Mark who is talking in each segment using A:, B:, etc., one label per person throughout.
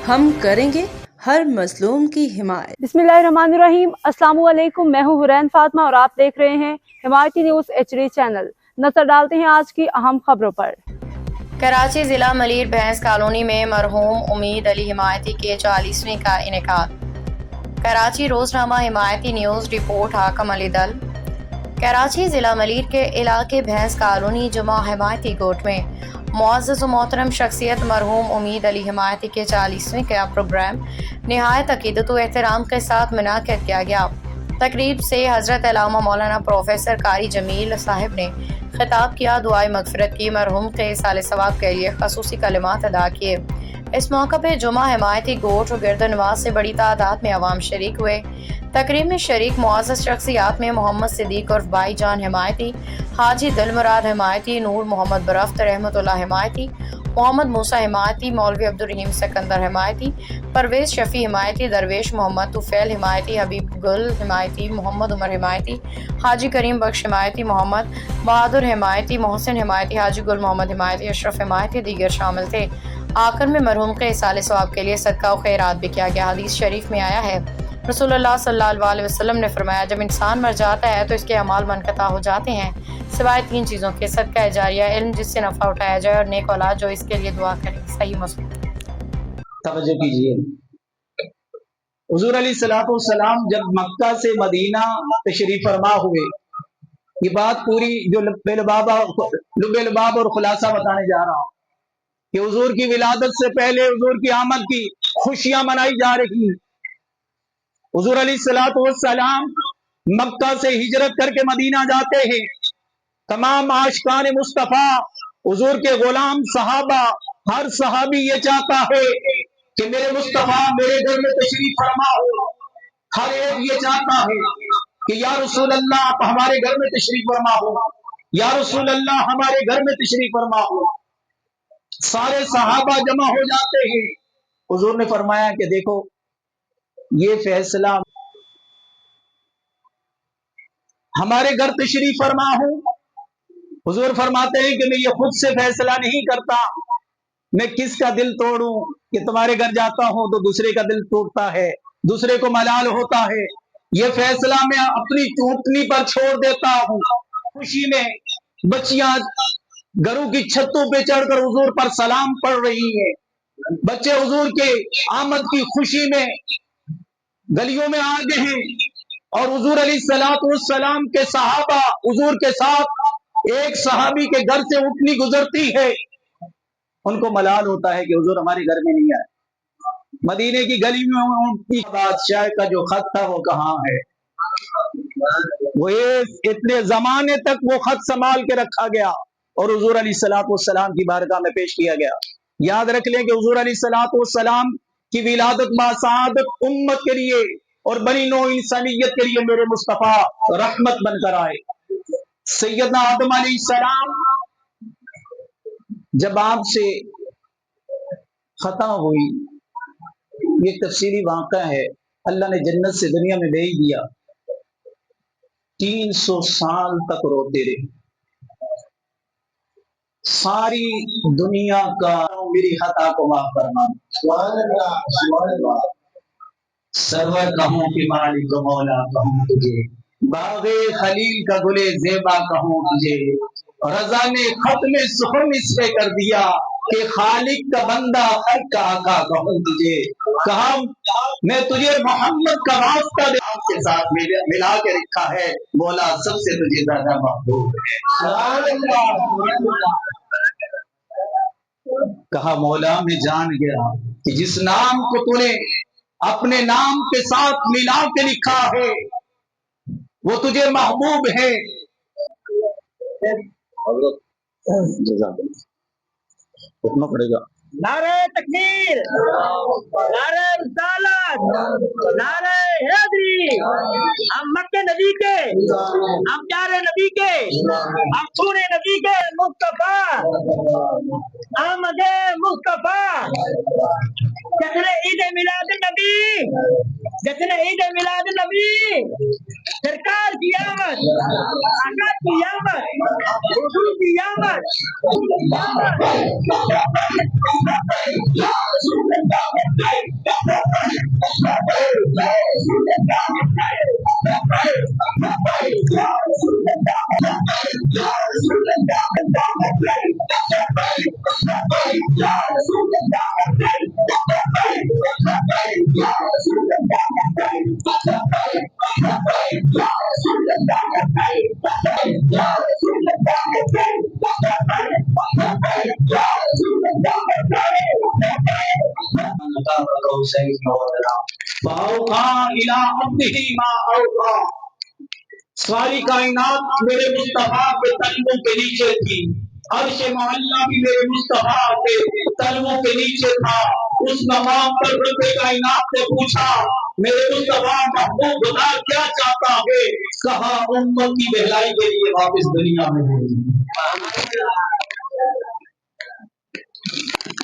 A: हम करेंगे हर मजलूम की हिमायत।
B: बिस्मिल्लाहिर्रहमानिर्रहीम। अस्सलाम वालेकुम, मैं हूँ हुरैन फातिमा और आप देख रहे हैं हिमायती न्यूज़ HD चैनल। नजर डालते हैं आज की अहम खबरों पर।
C: कराची जिला मलीर भैंस कॉलोनी में मरहूम उम्मीद अली हिमायती के 40वें का इनेकाद। कराची रोजनामा हिमायती न्यूज़ रिपोर्ट हाकम अली दल। कराची जिला मलीर के इलाके भैंस कॉलोनी जुमा हिमायती गोट में मुअज़्ज़ज़ व मोहतरम शख्सियत मरहूम उम्मीद अली हिमायती के 40वें का प्रोग्राम निहायत अकीदत व एहतराम के साथ मुनाकिद किया गया। तकरीब से हज़रत अल्लामा मौलाना प्रोफेसर कारी जमील साहिब ने खिताब किया, दुआए मगफिरत की, मरहूम के साले सवाब के लिए खसूसी कलिमात अदा किए। इस मौका पर जुमा हिमायती गोट और गिरद नवाज से बड़ी तादाद में अवाम शरीक हुए। तकरीब में शरीक मुअज़्ज़ज़ शख्सियात में मोहम्मद सिद्दीक उर्फ भाई जान हिमायती, हाजी दिलमुराद हिमायती, नूर मोहम्मद बरफ्त, रहमतुल्लाह हिमायती, मोहम्मद मूसा हिमायती, मौलवी अब्दुर्रहीम सिकंदर हिमायती, परवेज शफी हिमायती, दरवेश मोहम्मद तुफैल हिमायती, हबीब गुल हिमायती, मोहम्मद उमर हिमायती, हाजी करीम बख्श हिमायती, मोहम्मद बहादुर हिमायती, मोहसिन हिमायती, हाजी गुल मोहम्मद हिमायती, अशरफ हिमायती दीगर शामिल थे। आखिर में मरहूम के इसाले सवाब के लिए सदका व खैरात भी किया गया। हदीस शरीफ में आया है, रसूलुल्लाह सल्लल्लाहु अलैहि वसल्लम ने फरमाया, जब इंसान मर जाता है तो इसके अमाल मुनक़ता हो जाते हैं सिवाय 3 चीज़ों के, सदका जारिया, इल्म जिससे नफ़ा उठाया जाए, और नेक औलाद जो इसके लिए दुआ करे। सही मुस्लिम।
D: तवज्जो कीजिए, हुजूर अलैहिस्सलाम जब मक्का से मदीना तशरीफ फरमा हुए, ये बात पूरी जो लुब्बे-लुबाब और खुलासा बताने जा रहा हूँ कि हुजूर की विलादत से पहले हुजूर की आमद की खुशियां मनाई जा रही हैं। हुजूर अलैहिस्सलाम मक्का से हिजरत करके मदीना जाते हैं। तमाम आशिकान मुस्तफा, हुजूर के गुलाम सहाबा, हर सहाबी ये चाहता है कि मेरे मुस्तफा मेरे घर में तशरीफ फरमा हो। हर एक ये चाहता है कि या रसूल अल्लाह आप हमारे घर में तशरीफ फरमा हो, या रसूल अल्लाह हमारे घर में तशरीफ फरमा हो। सारे सहाबा जमा हो जाते हैं। हुजूर ने फरमाया कि देखो, ये फैसला हमारे घर तशरीफ फरमा हो। हुजूर फरमाते हैं कि मैं ये खुद से फैसला नहीं करता, मैं किसका दिल तोड़ूं कि तुम्हारे घर जाता हूं तो दूसरे का दिल टूटता है, दूसरे को मलाल होता है। ये फैसला मैं अपनी चूंटनी पर छोड़ देता हूं। खुशी में बच्चियां घरों की छतों पे चढ़कर हुजूर पर सलाम पढ़ रही हैं। बच्चे हुजूर के आमद की खुशी में गलियों में आ गए हैं और हुजूर अलैहिस्सलाम के सहाबा हुजूर के साथ एक सहाबी के घर से उठनी गुजरती है। उनको मलाल होता है कि हुजूर हमारे घर में नहीं आए। मदीने की गली में उनकी बादशाह का जो खत था वो कहाँ है? वो इतने जमाने तक वो खत संभाल के रखा गया और हुजूर अलैहिस्सलाम की बारगाह में पेश किया गया। याद रख लें कि हुजूर अलैहिस्सलाम की विलादत बासादत उम्मत के लिए और बनी नौ इंसानियत के लिए मेरे मुस्तफा रहमत बनकर आए। सैयदना आदम अलैहिस्सलाम जब आपसे खता हुई, ये तफसीली वाक़ा है, अल्लाह ने जन्नत से दुनिया में भेज दिया। 300 साल तक रोते रहे। सारी दुनिया का मेरी खता को माफ करना। सरवर कहूँ कि मालिक मौला कहूँ तुझे, बागे खलील का गुले ज़ेबा कहूँ तुझे, रज़ा ने खत में सुहम इस पे कर दिया कि खालिक का बंदा हक का आका कहूँ तुझे। कहा मैं तुझे मोहम्मद का वास्ता के साथ मिला के रखा है, बोला सबसे तुझे ज्यादा महबूब है। कहा मौला मैं जान गया कि जिस नाम को तूने अपने नाम के साथ मिला के लिखा है वो तुझे महबूब है। उठना पड़ेगा।
E: नारे तकबीर, नारे रिसालत, नारे हैदरी। हम मक्के नबी के, हम प्यारे नबी के, हम सूने नबी के मुस्तफा, आमदे मुस्तफा, जश्न ईद मिलाद नबी, जश्न ईद मिलाद नबी, सरकार की आमद, आका की आमद, हुजूर की आमद।
D: सारी कायनात मेरे मुस्तफा के तलवों के नीचे थी, अर्श मोहल्ला भी मेरे मुस्तफा के तलवों के नीचे था। उस मकाम पर रब्बे कायनात ने पूछा, मेरे मुस्तफा महबूब खुदा क्या चाहता है? कहा, उम्मत की बहलाई के लिए वापस दुनिया में भेजिए।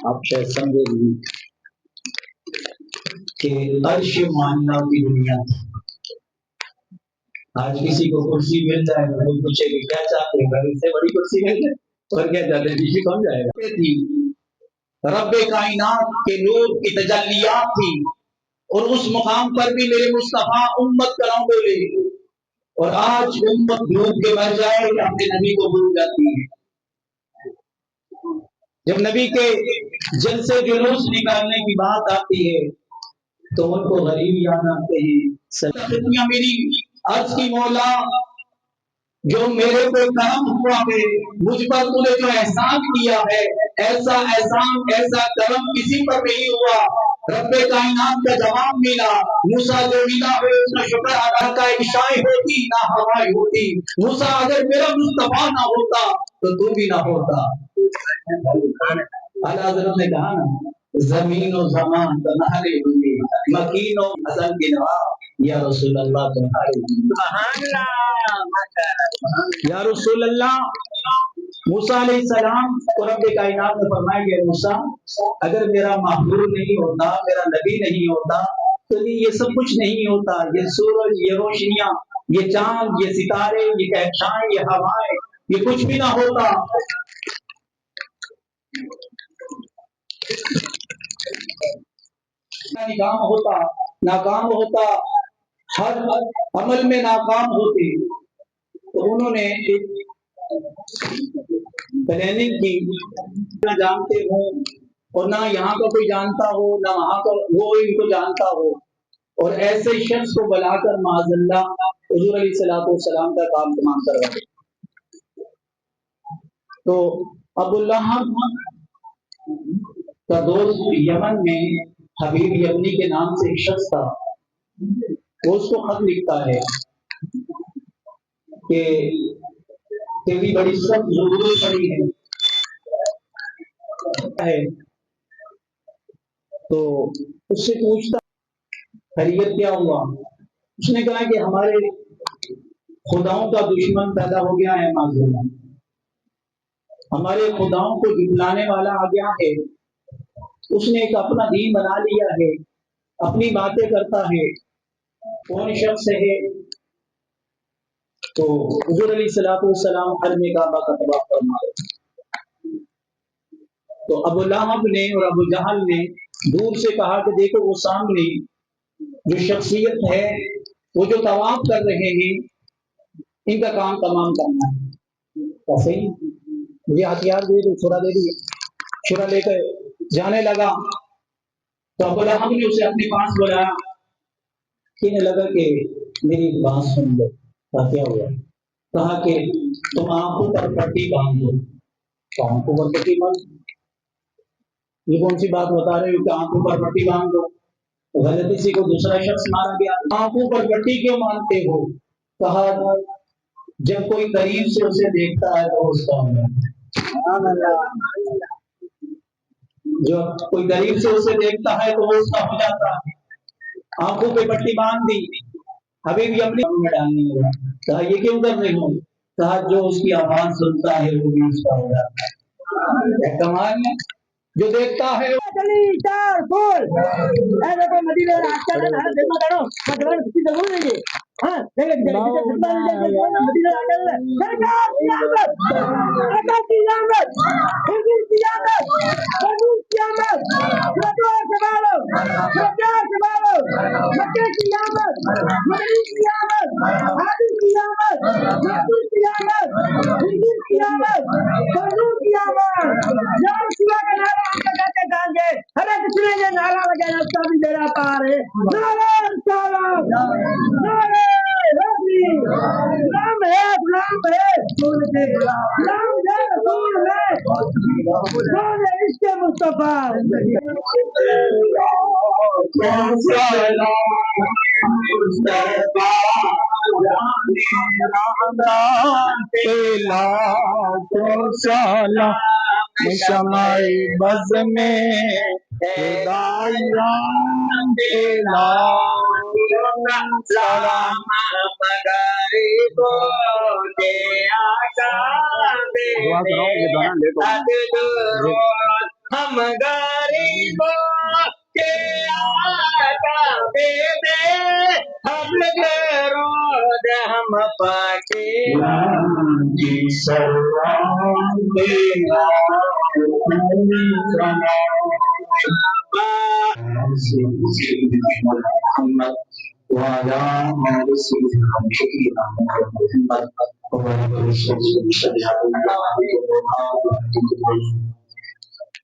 D: आप शायद समझे कि अर्श मोहल्ला की दुनिया थी। आज किसी को कुर्सी मिल जाए तो लोग पूछे कि क्या चाहते हैं, घर से बड़ी कुर्सी मिल जाए और क्या चाहते हैं, किसी कौन जाएगा। थी रब्बे कायनात के नूर की तजल्लियात थी, और उस मुकाम पर भी मेरे मुस्तफा उम्मत कलाम बोले। और आज उम्मत डूब के मर जाए या अपने नबी को भूल जाती है। जब नबी के जलसे जुलूस निकालने की बात आती है तो उनको गरीब याद आते हैं। दुनिया मेरी अर्ज की मौला, जो मेरे पे करम हुआ है, मुझ पर तूने जो एहसान किया है, ऐसा एहसान ऐसा करम किसी पर नहीं हुआ। रब्बे कायनात का जवाब मिला, मूसा जो मिला है उसका शुक्र अदा का। इशाए होती ना हवाएं होती, मूसा अगर मेरा मुस्तफा ना होता तो तू भी ना होता। आला हज़रत ने कहा ना, जमीन और जमान तुम्हारे होंगे, मकीन और अज़ल के नवाब या रसूल अल्लाह तुम्हारे। या रसूल अल्लाह, मूसा अलैहिस्सलाम को रब्बे कायनात ने फरमाया कि मूसा, अगर मेरा महबूब नहीं होता, मेरा नबी नहीं होता तो ये सब कुछ नहीं होता। ये सूरज, ये रोशनियां, ये चांद, ये सितारे, ये कहकशाएं, ये हवाएं, ये कुछ भी ना होता। नाकाम होता, नाकाम होता, हर अमल में नाकाम होते। तो उन्होंने प्लानिंग की, ना जानते हो और ना यहाँ का कोई जानता हो, ना वहाँ का वो इनको जानता हो, और ऐसे शख्स को बुलाकर माज़अल्लाह हुजूर अलैहिस्सलाम का काम तमाम करवाए। तो अबू लहब का दोस्त यमन में हबीब यमनी के नाम से एक शख्स था, वो उसको खत लिखता है कि तेरी बड़ी सख्त जरूरत पड़ी है। तो उससे पूछता खैरियत क्या हुआ। उसने कहा कि हमारे खुदाओं का दुश्मन पैदा हो गया है, माज़अल्लाह, हमारे खुदाओं को झुठलाने वाला आ गया है, उसने एक अपना दीन बना लिया है, अपनी बातें करता है। कौन शख्स है? तो हुजूर अलैहिस्सलाम हर में काबा का तवाफ फरमाए। तो अबू लहब ने और अबू जहल ने दूर से कहा कि देखो वो सामने जो शख्सियत है, वो जो तवाफ कर रहे हैं, इनका काम तमाम करना है। ऐसे ही मुझे हथियार दे दो, छुरा दे दिए, छुरा लेकर जाने लगा। तो अबू लहब ने उसे अपने पास बुलाया। कहने लगा कि मेरी बात सुन लो। क्या हुआ? कहा कि तुम आंखों पर पट्टी बांध दो। तो आंखों पर पट्टी बांध, ये कौन सी बात बता रहे हो कि आंखों पर पट्टी बांध दो? गलती से को दूसरा शख्स मारा गया। आंखों पर पट्टी क्यों मानते हो? कहा जब कोई करीब से उसे देखता है तो उसका हो जाता है, जो कोई करीब से उसे देखता है तो वो उसका हो जाता है। आंखों पे पट्टी बांध दी, हबीब यमनी में डालने लगा। कहा ये क्यों कर रहे हो? कहा जो उसकी आवाज सुनता है वो भी उसका हो जाता है। कमाल है। जो देखता है
E: चली चार फूल ऐसे तो नदी में आजकल है ना देखो करो मतलब किसी जरूर नहीं है हां देख नदी में आजकल सरकार की आमद हिंदू की आमद हिंदू की आमद सरकार संभालो मक्के की आमद मदनी की आमद हादी की आमद नबी की आमद हिंदू की आमद हिंदू की आमद यार शिवा का नारा हम गाएंगे हमें किसी ने ये नारा लगाया उसका भी मेरा पार है नारा नारे रबी राम है रसूल है रसूल है इश्क़ मुस्तफा
D: शमाई बज में सलाम मगरिबो के आका हम गरीबो के आका बेबे हम रोज हम पाके जी सलाम देना محمد وعلى آل سيدنا محمد وبارك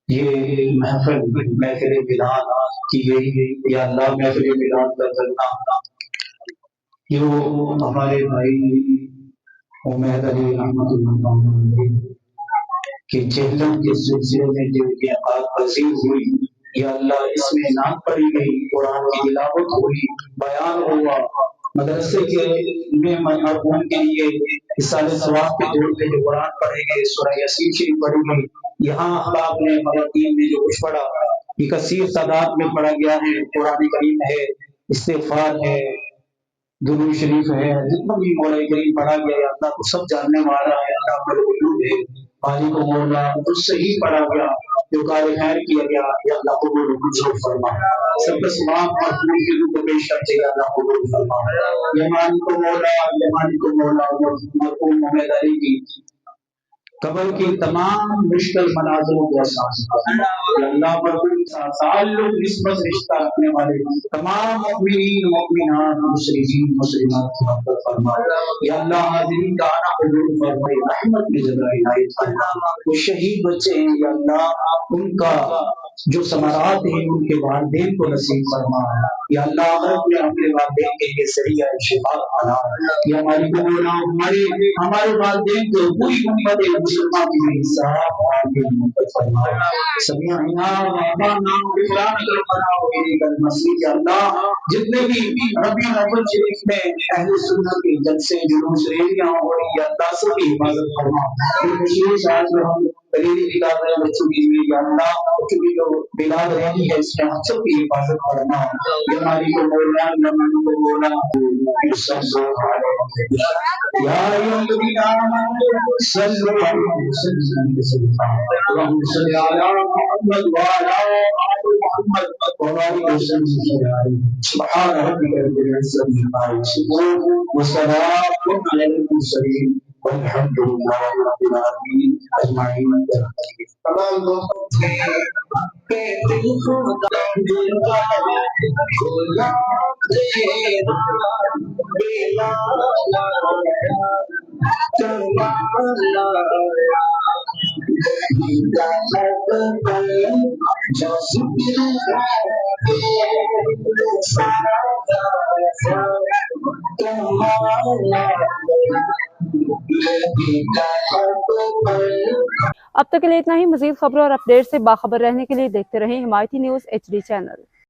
D: یہ محفل میلاد کی گئی یا اللہ محفل میلاد کا کرنا یہ ہمارے بھائی عمید علی رحمۃ اللہ علیہ کہ جہلم کے سلسلے میں جو انعقاد پذیر ہوئی یا اللہ اس میں نعت پڑھی گئی قرآن کی تلاوت ہوئی بیان ہوا مدرسے کے میں مرحوم کے لیے اصال ثواب کے طور پہ جو قرآن پڑھے گئے سورہ یاسین شریف پڑھی گئی یہاں احباب نے خواتین نے جو کچھ پڑھا یہ کثیر تعداد میں پڑھا گیا ہے قرآن کریم ہے استغفار ہے درود شریف ہے جتنا بھی مولا کریم پڑھا گیا ہے اللہ کو سب جاننے والا ہے اللہ پر وجود ہے مالک و مولا اس سے ہی پڑھا گیا جو کار خیر کیا گیا یا اللہ قبول و منظور فرما سب کے سلام اور قبول کی روح کو پیش کرتے یا اللہ قبول فرما یا مالک و مولا مرحوم عمید علی کی قبر کی تمام مشکل مناظروں کو احساس کرنا اللہ مرحوم تعلق نسبت رشتہ رکھنے والے تمام مؤمنین مؤمنات مسلمین مسلمات کی مغفرت فرما یا اللہ حاضرین کا آنا قبول فرمائے رحمت کی جگہ عنایت فرما وہ شہید بچے ہیں یا اللہ ان کا جو ثمرات ہیں ان کے والدین کو نصیب فرما یا اللہ آخرت میں اپنے والدین کے لیے ذریعہ شفاء بنا یا ہماری مولا ہمارے والدین کو پوری امت مسلمان کی انصاف اور محبت فرما سمیعنا وأطعنا غفرانک ربنا وإلیک المصیر یا اللہ جتنے بھی ربیع الاول شریف میں اہل سنت کے جلسے جلوس ریلیاں ہو رہی ہیں اللہ سب کی حفاظت فرما خصوص آج جو ہم بریلی بلاد رہے بچوں کی بھی یا اللہ چونکہ جو بلاد رہی ہے اس میں ہم سب کی حفاظت کرنا یا ہماری کو مولا یا ہماری کو مولا یا الذین آمنوا صلوا علیہ وسلم اللهم صل علی محمد وعلى آل محمد وبارك وسلم سبحان ربك رب العزة عما يصفون وسلام على المرسلين والحمد لله رب العالمين اجمعین تمام دوستوں کے دل خدا دل کا کھولا بلا چمالا
B: اب تک کے لیے اتنا ہی. مزید خبروں اور اپڈیٹ سے باخبر رہنے کے لیے دیکھتے رہیں حمایتی نیوز HD چینل.